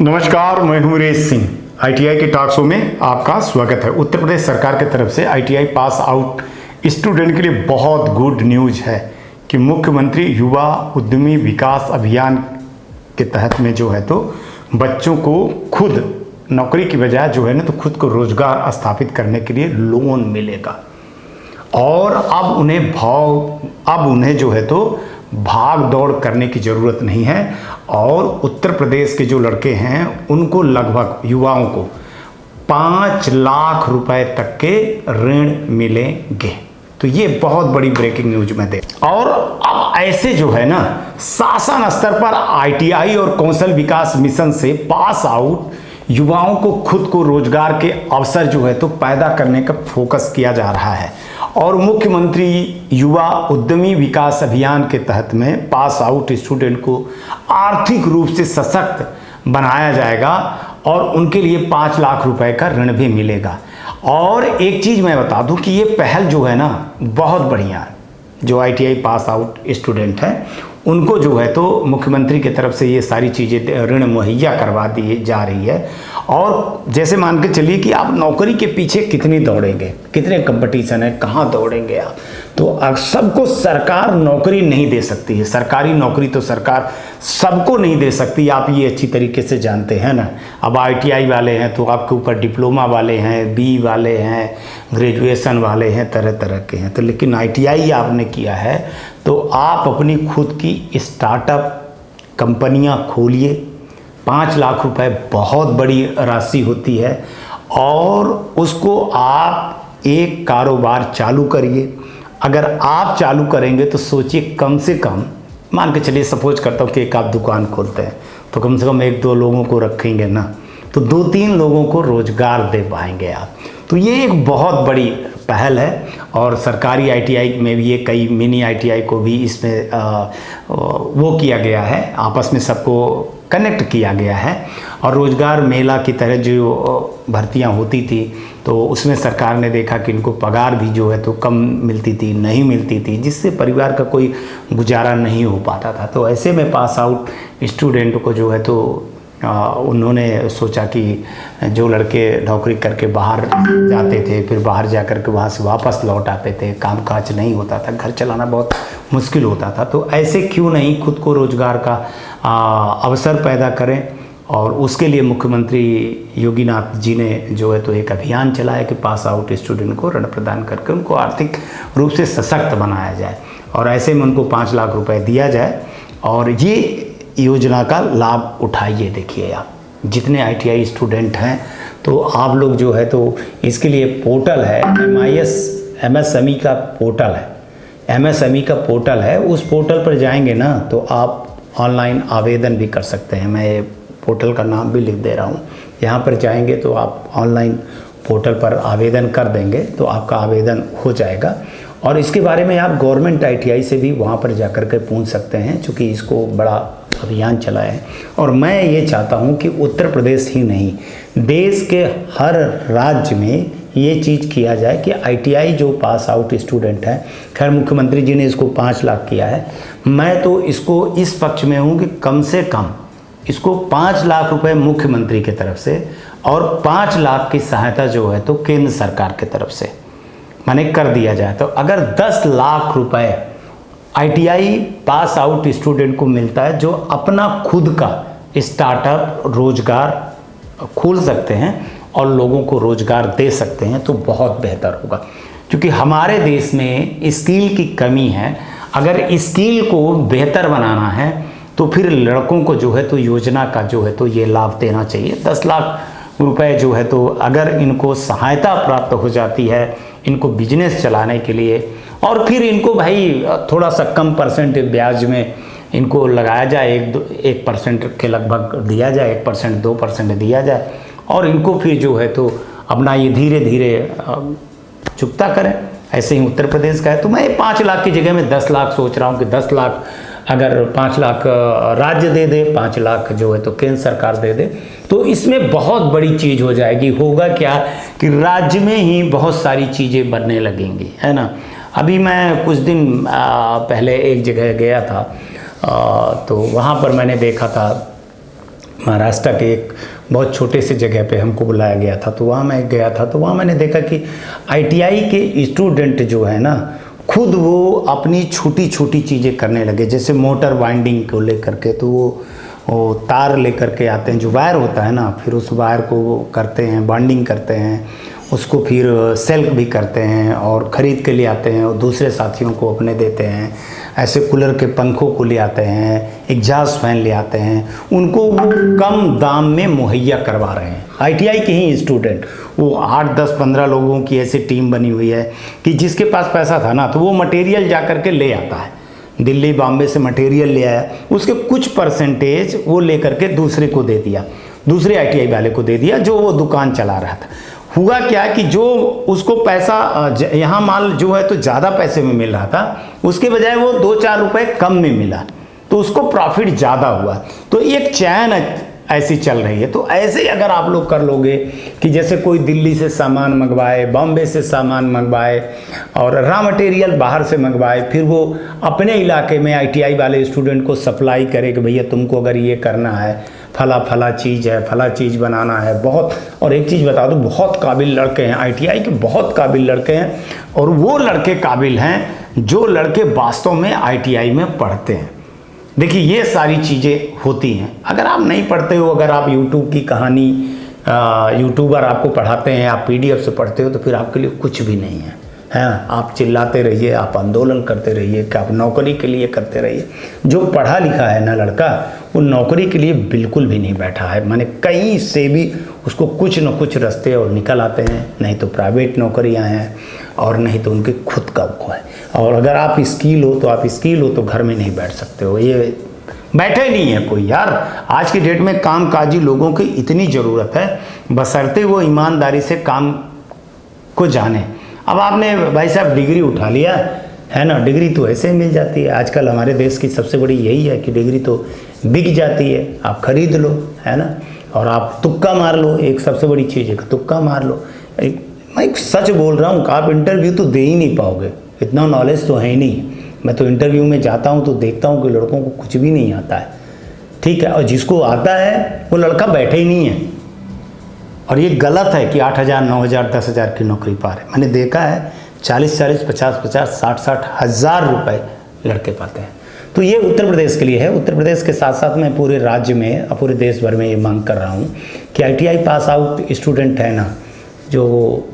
नमस्कार, मैं हूं मुरेश सिंह। आईटीआई के टॉक शो में आपका स्वागत है। उत्तर प्रदेश सरकार की तरफ से आईटीआई पास आउट स्टूडेंट के लिए बहुत गुड न्यूज़ है कि मुख्यमंत्री युवा उद्यमी विकास अभियान के तहत में जो है तो बच्चों को खुद नौकरी की बजाय जो है ना तो खुद को रोजगार स्थापित करने के लिए लोन मिलेगा। और अब उन्हें जो है तो भाग दौड़ करने की ज़रूरत नहीं है। और उत्तर प्रदेश के जो लड़के हैं उनको लगभग युवाओं को 5 लाख रुपए तक के ऋण मिलेंगे। तो ये बहुत बड़ी ब्रेकिंग न्यूज में दे। और अब ऐसे जो है ना शासन स्तर पर आईटीआई और कौशल विकास मिशन से पास आउट युवाओं को खुद को रोजगार के अवसर जो है तो पैदा करने का फोकस किया जा रहा है। और मुख्यमंत्री युवा उद्यमी विकास अभियान के तहत में पास आउट स्टूडेंट को आर्थिक रूप से सशक्त बनाया जाएगा और उनके लिए 5 लाख रुपए का ऋण भी मिलेगा। और एक चीज़ मैं बता दूं कि ये पहल जो है ना बहुत बढ़िया है। जो आईटीआई पास आउट स्टूडेंट हैं उनको जो है तो मुख्यमंत्री की तरफ से ये सारी चीज़ें ऋण मुहैया करवा दी जा रही है। और जैसे मान के चलिए कि आप नौकरी के पीछे कितनी दौड़ेंगे, कितने कंपटीशन है, कहाँ दौड़ेंगे आप, तो सबको सरकार नौकरी नहीं दे सकती है। सरकारी नौकरी तो सरकार सबको नहीं दे सकती, आप ये अच्छी तरीके से जानते हैं ना। अब आईटीआई वाले हैं तो आपके ऊपर डिप्लोमा वाले हैं, बी वाले हैं, ग्रेजुएशन वाले हैं, तरह तरह के हैं। तो लेकिन आईटीआई आपने किया है तो आप अपनी खुद की स्टार्टअप कंपनियां खोलिए। 5 लाख रुपए बहुत बड़ी राशि होती है और उसको आप एक कारोबार चालू करिए। अगर आप चालू करेंगे तो सोचिए कम से कम मान के चलिए सपोज करता हूँ कि एक आप दुकान खोलते हैं तो कम से कम 1-2 लोगों को रखेंगे ना तो 2-3 लोगों को रोजगार दे पाएंगे आप। तो ये एक बहुत बड़ी पहल है। और सरकारी आईटीआई में भी ये कई मिनी आईटीआई को भी इसमें वो किया गया है, आपस में सबको कनेक्ट किया गया है। और रोजगार मेला की तरह जो भर्तियां होती थी तो उसमें सरकार ने देखा कि इनको पगार भी जो है तो कम मिलती थी, नहीं मिलती थी, जिससे परिवार का कोई गुजारा नहीं हो पाता था। तो ऐसे में पास आउट स्टूडेंट को जो है तो उन्होंने सोचा कि जो लड़के नौकरी करके बाहर जाते थे फिर बाहर जा कर के वहाँ से वापस लौट आते थे, कामकाज नहीं होता था, घर चलाना बहुत मुश्किल होता था, तो ऐसे क्यों नहीं खुद को रोजगार का अवसर पैदा करें। और उसके लिए मुख्यमंत्री योगीनाथ जी ने जो है तो एक अभियान चलाया कि पास आउट स्टूडेंट को ऋण प्रदान करके उनको आर्थिक रूप से सशक्त बनाया जाए और ऐसे में उनको 5 लाख रुपए दिया जाए। और ये योजना का लाभ उठाइए। देखिए आप जितने आईटीआई स्टूडेंट हैं तो आप लोग जो है तो इसके लिए पोर्टल है, एमएसएमई का पोर्टल है, एमएसएमई का पोर्टल है। उस पोर्टल पर जाएंगे ना तो आप ऑनलाइन आवेदन भी कर सकते हैं। मैं ये पोर्टल का नाम भी लिख दे रहा हूँ। यहाँ पर जाएंगे तो आप ऑनलाइन पोर्टल पर आवेदन कर देंगे तो आपका आवेदन हो जाएगा। और इसके बारे में आप गवर्नमेंट आईटीआई से भी वहाँ पर जाकर के पूछ सकते हैं, चूँकि इसको बड़ा अभियान चलाया है। और मैं ये चाहता हूँ कि उत्तर प्रदेश ही नहीं देश के हर राज्य में ये चीज़ किया जाए कि आईटीआई जो पास आउट स्टूडेंट हैं, खैर मुख्यमंत्री जी ने इसको 5 लाख किया है, मैं तो इसको इस पक्ष में हूँ कि कम से कम इसको 5 लाख रुपए मुख्यमंत्री की तरफ से और 5 लाख की सहायता जो है तो केंद्र सरकार की तरफ से माने कर दिया जाए। तो अगर 10 लाख रुपए आईटीआई पास आउट स्टूडेंट को मिलता है जो अपना खुद का स्टार्टअप रोजगार खोल सकते हैं और लोगों को रोजगार दे सकते हैं तो बहुत बेहतर होगा। क्योंकि हमारे देश में स्किल की कमी है। अगर स्किल को बेहतर बनाना है तो फिर लड़कों को जो है तो योजना का जो है तो ये लाभ देना चाहिए। 10 लाख रुपए जो है तो अगर इनको सहायता प्राप्त हो जाती है इनको बिजनेस चलाने के लिए और फिर इनको भाई थोड़ा सा कम परसेंट ब्याज में इनको लगाया जाए, 1% के लगभग दिया जाए, 1% 2% दिया जाए और इनको फिर जो है तो अपना ये धीरे धीरे चुकता करें। ऐसे ही उत्तर प्रदेश का है। तो मैं 5 लाख की जगह में 10 लाख सोच रहा हूँ कि 10 लाख अगर 5 लाख राज्य दे दे, 5 लाख जो है तो केंद्र सरकार दे दे तो इसमें बहुत बड़ी चीज़ हो जाएगी। होगा क्या कि राज्य में ही बहुत सारी चीज़ें बनने लगेंगी, है ना। अभी मैं कुछ दिन पहले एक जगह गया था तो वहाँ पर मैंने देखा था महाराष्ट्र के एक बहुत छोटे से जगह पे हमको बुलाया गया था, तो वहाँ मैं गया था, तो वहाँ मैंने देखा कि आईटीआई के स्टूडेंट जो है ना, खुद वो अपनी छोटी छोटी चीज़ें करने लगे। जैसे मोटर वाइंडिंग को लेकर के, तो वो तार लेकर के आते हैं, जो वायर होता है ना, फिर उस वायर को वो करते हैं, बाइंडिंग करते हैं, उसको फिर सेल भी करते हैं और ख़रीद के ले आते हैं और दूसरे साथियों को अपने देते हैं। ऐसे कूलर के पंखों को ले आते हैं, एग्जॉस्ट फैन ले आते हैं, उनको वो कम दाम में मुहैया करवा रहे हैं। आईटीआई के ही स्टूडेंट, वो 8, 10, 15 लोगों की ऐसी टीम बनी हुई है कि जिसके पास पैसा था ना, तो वो मटेरियल जा कर के ले आता है, दिल्ली बॉम्बे से मटेरियल ले आया, उसके कुछ परसेंटेज वो ले करके दूसरे को दे दिया, दूसरे आईटीआई वाले को दे दिया जो वो दुकान चला रहा था। हुआ क्या कि जो उसको पैसा यहाँ माल जो है तो ज़्यादा पैसे में मिल रहा था, उसके बजाय वो 2-4 रुपए कम में मिला, तो उसको प्रॉफिट ज़्यादा हुआ। तो एक चैन ऐसी चल रही है। तो ऐसे अगर आप लोग कर लोगे कि जैसे कोई दिल्ली से सामान मंगवाए, बॉम्बे से सामान मंगवाए और रॉ मटेरियल बाहर से मंगवाए, फिर वो अपने इलाके में आईटीआई वाले स्टूडेंट को सप्लाई करे कि भैया तुमको अगर ये करना है, फला चीज़ है, फला चीज़ बनाना है, बहुत। और एक चीज़ बता दूँ, बहुत काबिल लड़के हैं आईटीआई के, बहुत काबिल लड़के हैं, और वो लड़के काबिल हैं जो लड़के वास्तव में आईटीआई में पढ़ते हैं। देखिए ये सारी चीज़ें होती हैं। अगर आप नहीं पढ़ते हो, अगर आप यूट्यूब की कहानी, यूट्यूबर आपको पढ़ाते हैं, आप पीडीएफ से पढ़ते हो, तो फिर आपके लिए कुछ भी नहीं है, है ना। आप चिल्लाते रहिए, आप आंदोलन करते रहिए, कि आप नौकरी के लिए करते रहिए। जो पढ़ा लिखा है ना लड़का, वो नौकरी के लिए बिल्कुल भी नहीं बैठा है। माने कहीं से भी उसको कुछ न कुछ रास्ते और निकल आते हैं, नहीं तो प्राइवेट नौकरियां हैं और नहीं तो उनके खुद का वो है। और अगर आप स्किल हो तो आप स्किल हो तो घर में नहीं बैठ सकते हो, ये बैठे नहीं है कोई यार। आज की डेट में कामकाजी लोगों की इतनी ज़रूरत है, बशर्ते वो ईमानदारी से काम को जाने। अब आपने भाई साहब डिग्री उठा लिया है ना, डिग्री तो ऐसे ही मिल जाती है। आजकल हमारे देश की सबसे बड़ी यही है कि डिग्री तो बिक जाती है, आप खरीद लो, है ना, और आप तुक्का मार लो। एक सबसे बड़ी चीज़ है कि तुक्का मार लो। मैं सच बोल रहा हूँ कि आप इंटरव्यू तो दे ही नहीं पाओगे, इतना नॉलेज तो है ही नहीं। मैं तो इंटरव्यू में जाता हूँ तो देखता हूँ कि लड़कों को कुछ भी नहीं आता है, ठीक है, और जिसको आता है वो लड़का बैठे ही नहीं है। और ये गलत है कि 8,000, 9,000, 10,000 की नौकरी पा रहे। मैंने देखा है 40, 50, 60 हज़ार रुपये लड़के पाते हैं। तो ये उत्तर प्रदेश के लिए है। उत्तर प्रदेश के साथ साथ मैं पूरे राज्य में, पूरे देश भर में ये मांग कर रहा हूँ कि आईटीआई पास आउट स्टूडेंट है ना, जो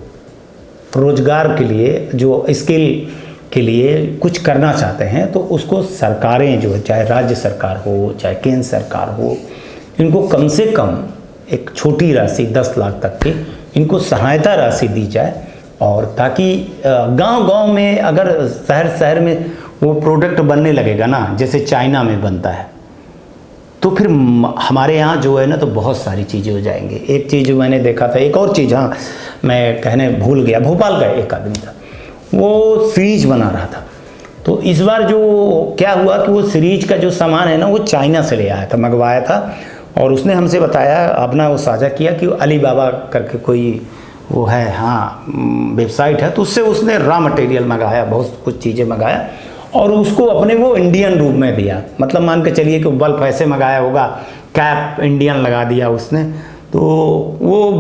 रोजगार के लिए, जो स्किल के लिए कुछ करना चाहते हैं, तो उसको सरकारें जो है, चाहे राज्य सरकार हो चाहे केंद्र सरकार हो, इनको कम से कम एक छोटी राशि 10 लाख तक की इनको सहायता राशि दी जाए। और ताकि गांव-गांव में, अगर शहर में वो प्रोडक्ट बनने लगेगा ना, जैसे चाइना में बनता है, तो फिर हमारे यहाँ जो है ना तो बहुत सारी चीज़ें हो जाएंगी। एक चीज़ जो मैंने देखा था, एक और चीज़, हाँ मैं कहने भूल गया, भोपाल का एक आदमी था, वो सीरीज बना रहा था। तो इस बार जो क्या हुआ कि वो सीरीज का जो सामान है ना, वो चाइना से ले आया था, मंगवाया था, और उसने हमसे बताया, अपना वो साझा किया कि अलीबाबा करके कोई वो है, हाँ वेबसाइट है, तो उससे उसने रॉ मटेरियल मंगाया, बहुत कुछ चीज़ें मंगाया, और उसको अपने वो इंडियन रूप में दिया। मतलब मान के चलिए कि बल्ब ऐसे मंगाया होगा, कैप इंडियन लगा दिया उसने, तो वो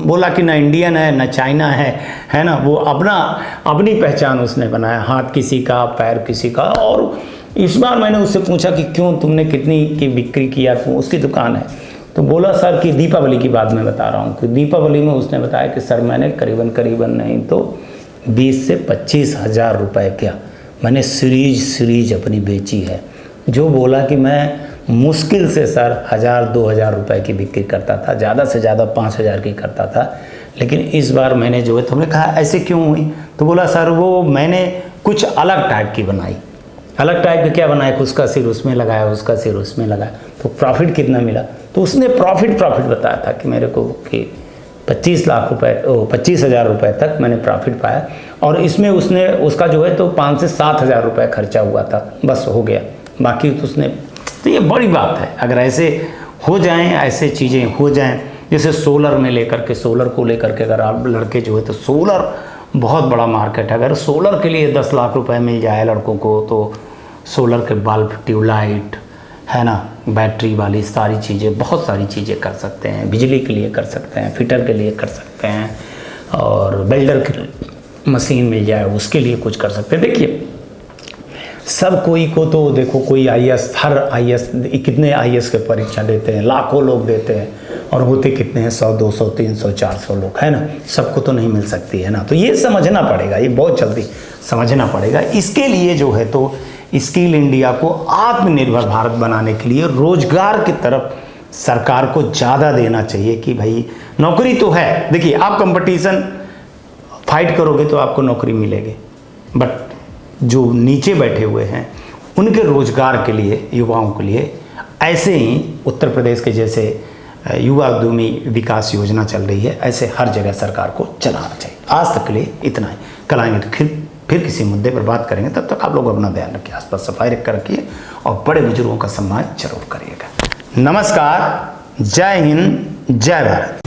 बोला कि ना इंडियन है ना चाइना है ना, वो अपनी पहचान उसने बनाया, हाथ किसी का, पैर किसी का। और इस बार मैंने उससे पूछा कि क्यों, तुमने कितनी की बिक्री किया, क्यों, उसकी दुकान है। तो बोला सर कि दीपावली की बात मैं बता रहा हूँ कि दीपावली में उसने बताया कि सर मैंने करीबन नहीं तो 20 से 25 हज़ार रुपये क्या मैंने सीरीज अपनी बेची है। जो बोला कि मैं मुश्किल से सर 1,000-2,000 रुपये की बिक्री करता था, ज़्यादा से ज़्यादा 5,000 की करता था, लेकिन इस बार मैंने जो है, तो हमने कहा ऐसे क्यों हुई, तो बोला सर वो मैंने कुछ अलग टाइप की बनाई। अलग टाइप के क्या बनाया, उसका सिर उसमें लगाया, उसका सिर उसमें लगाया, तो प्रॉफिट कितना मिला। तो उसने प्रॉफिट बताया था कि मेरे को कि 25,000 रुपये तक मैंने प्रॉफिट पाया, और इसमें उसने उसका जो है तो 5 से 7 हज़ार रुपये खर्चा हुआ था, बस हो गया, बाकी तो उसने। तो ये बड़ी बात है, अगर ऐसे हो जाएं, ऐसे चीज़ें हो जाएं, जैसे सोलर में लेकर के, सोलर को लेकर के अगर आप लड़के जो है तो सोलर बहुत बड़ा मार्केट है। अगर सोलर के लिए 10 लाख रुपए मिल जाए लड़कों को, तो सोलर के बल्ब, ट्यूबलाइट, है ना, बैटरी वाली सारी चीज़ें, बहुत सारी चीज़ें कर सकते हैं। बिजली के लिए कर सकते हैं, फिटर के लिए कर सकते हैं, और वेल्डर की मशीन मिल जाए उसके लिए कुछ कर सकते हैं। देखिए सब कोई को तो देखो, कोई आईएएस, हर आईएएस, कितने आईएएस के परीक्षा देते हैं, लाखों लोग देते हैं, और होते कितने हैं, 100 200 300 400 लोग, है ना। सबको तो नहीं मिल सकती है ना। तो ये समझना पड़ेगा, ये बहुत जल्दी समझना पड़ेगा। इसके लिए जो है तो स्किल इंडिया को आत्मनिर्भर भारत बनाने के लिए रोजगार की तरफ सरकार को ज़्यादा देना चाहिए कि भाई नौकरी तो है। देखिए आप कंपटीशन फाइट करोगे तो आपको नौकरी मिलेगी, बट जो नीचे बैठे हुए हैं उनके रोजगार के लिए, युवाओं के लिए ऐसे ही उत्तर प्रदेश के जैसे युवा उद्यमी विकास योजना चल रही है, ऐसे हर जगह सरकार को चलाना चाहिए। आज तक के लिए इतना ही। कल आएंगे फिर किसी मुद्दे पर बात करेंगे। तब तक आप लोग अपना ध्यान रखिए, आसपास सफाई रख कर रखिए, और बड़े बुजुर्गों का सम्मान जरूर करिएगा। नमस्कार, जय हिंद, जय भारत।